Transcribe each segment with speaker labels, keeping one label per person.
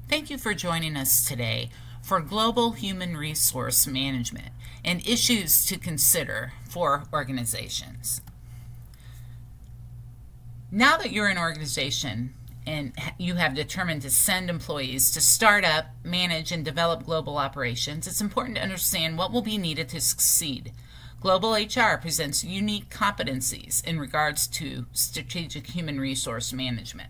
Speaker 1: Thank you for joining us today for Global Human Resource Management and issues to consider for organizations. Now that you're an organization and you have determined to send employees to start up, manage, and develop global operations, it's important to understand what will be needed to succeed. Global HR presents unique competencies in regards to strategic human resource management.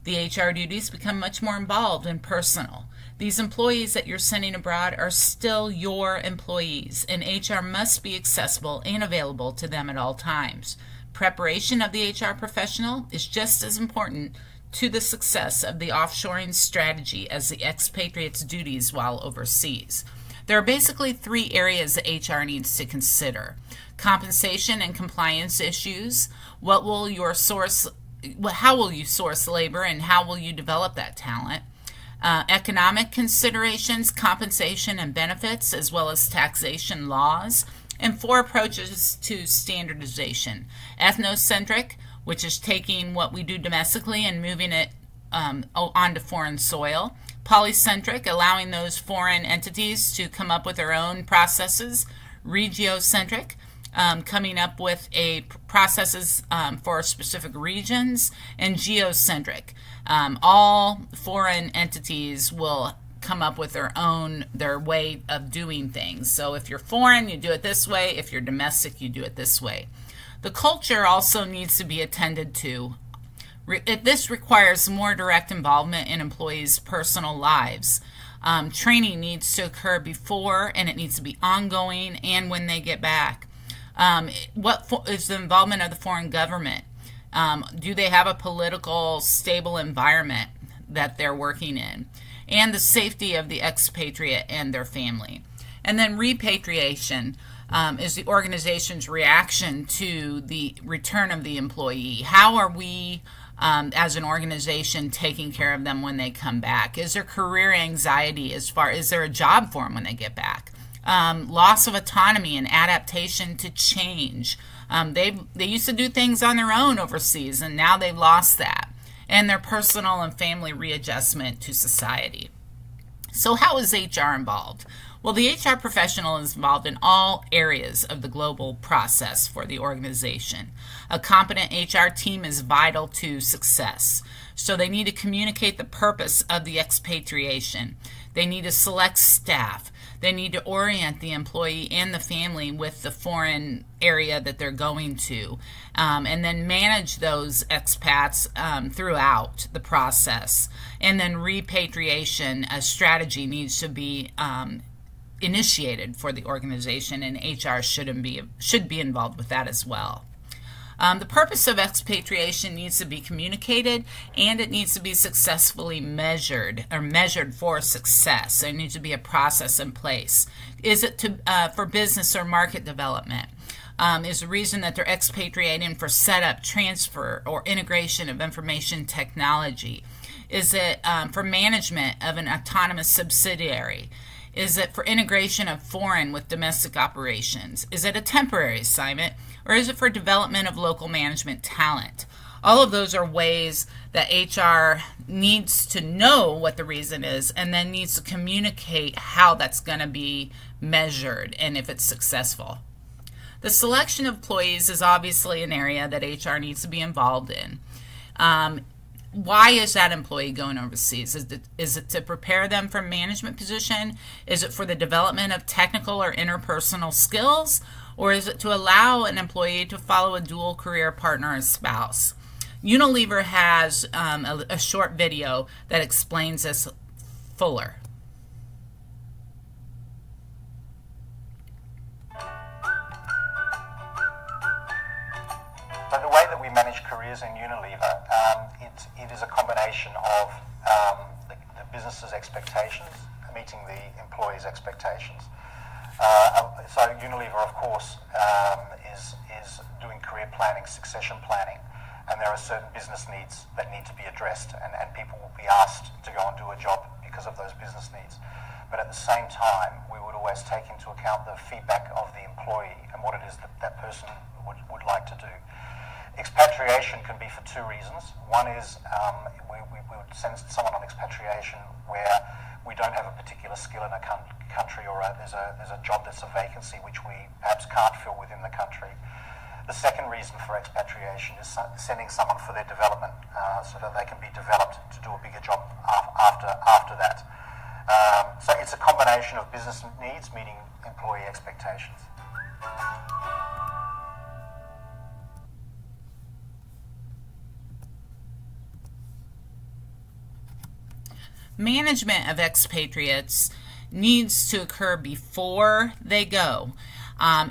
Speaker 1: The HR duties become much more involved and personal. These employees that you're sending abroad are still your employees, and HR must be accessible and available to them at all times. Preparation of the HR professional is just as important to the success of the offshoring strategy as the expatriate's duties while overseas. There are basically three areas that HR needs to consider: compensation and compliance issues, how will you source labor and how will you develop that talent, economic considerations, compensation and benefits, as well as taxation laws, and four approaches to standardization: ethnocentric, which is taking what we do domestically and moving it onto foreign soil; polycentric, allowing those foreign entities to come up with their own processes; regiocentric, coming up with processes for specific regions; and geocentric. All foreign entities will come up with their way of doing things. So if you're foreign, you do it this way. If you're domestic, you do it this way. The culture also needs to be attended to. This requires more direct involvement in employees' personal lives. Training needs to occur before, and it needs to be ongoing and when they get back. What is the involvement of the foreign government? Do they have a political, stable environment that they're working in? And the safety of the expatriate and their family. And then repatriation is the organization's reaction to the return of the employee. How are we, as an organization, taking care of them when they come back? Is there career anxiety is there a job for them when they get back? Loss of autonomy and adaptation to change. They used to do things on their own overseas, and now they've lost that. And their personal and family readjustment to society. So how is HR involved? Well, the HR professional is involved in all areas of the global process for the organization. A competent HR team is vital to success. So they need to communicate the purpose of the expatriation. They need to select staff. They need to orient the employee and the family with the foreign area that they're going to, and then manage those expats throughout the process. And then repatriation, a strategy needs to be initiated for the organization, and HR should be involved with that as well. The purpose of expatriation needs to be communicated, and it needs to be successfully measured for success. There needs to be a process in place. Is it for business or market development? Is the reason that they're expatriating for setup, transfer, or integration of information technology? Is it for management of an autonomous subsidiary? Is it for integration of foreign with domestic operations? Is it a temporary assignment, or is it for development of local management talent? All of those are ways that HR needs to know what the reason is, and then needs to communicate how that's going to be measured and if it's successful. The selection of employees is obviously an area that HR needs to be involved in. Why is that employee going overseas? Is it to prepare them for a management position? Is it for the development of technical or interpersonal skills? Or is it to allow an employee to follow a dual career partner or spouse? Unilever has a short video that explains this fuller.
Speaker 2: So the way that we manage careers in Unilever, it is a combination of the business's expectations, meeting the employee's expectations. So Unilever, of course, is doing career planning, succession planning, and there are certain business needs that need to be addressed, and people will be asked to go and do a job because of those business needs. But at the same time, we would always take into account the feedback of the employee and what it is that that person would like to do. Expatriation can be for two reasons. One is we would send someone on expatriation where particular skill in a country, or there's a job that's a vacancy which we perhaps can't fill within the country. The second reason for expatriation is sending someone for their development, so that they can be developed to do a bigger job after that. So it's a combination of business needs meeting employee expectations.
Speaker 1: Management of expatriates needs to occur before they go.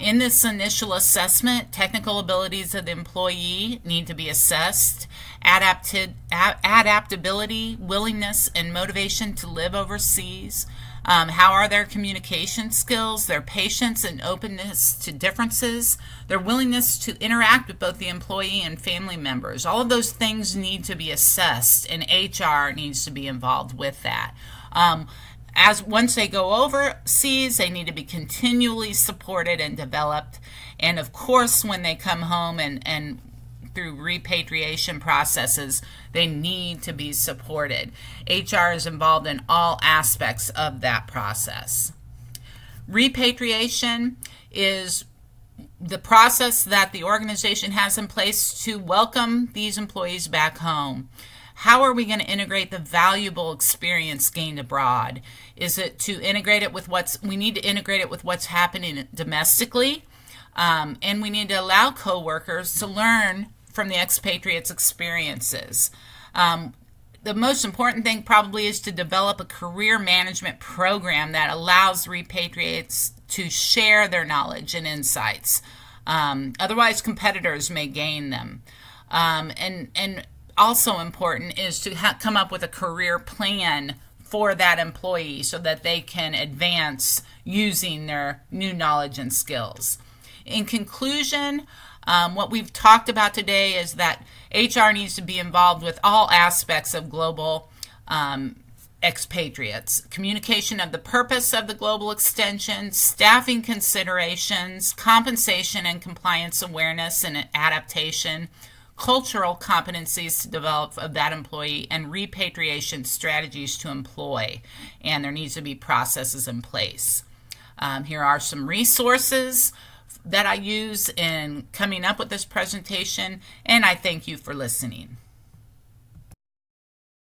Speaker 1: In this initial assessment, technical abilities of the employee need to be assessed, adaptability, willingness, and motivation to live overseas. How are their communication skills, their patience and openness to differences, their willingness to interact with both the employee and family members. All of those things need to be assessed, and HR needs to be involved with that. Once they go overseas, they need to be continually supported and developed. And of course, when they come home and through repatriation processes, they need to be supported. HR is involved in all aspects of that process. Repatriation is the process that the organization has in place to welcome these employees back home. How are we going to integrate the valuable experience gained abroad? Is it to integrate it with we need to integrate it with what's happening domestically, and we need to allow coworkers to learn from the expatriates' experiences. The most important thing probably is to develop a career management program that allows repatriates to share their knowledge and insights. Otherwise, competitors may gain them. And also important is to come up with a career plan for that employee so that they can advance using their new knowledge and skills. In conclusion, what we've talked about today is that HR needs to be involved with all aspects of global expatriates. Communication of the purpose of the global extension, staffing considerations, compensation and compliance awareness and adaptation, cultural competencies to develop of that employee, and repatriation strategies to employ. And there needs to be processes in place. Here are some resources that I use in coming up with this presentation, and I thank you for listening.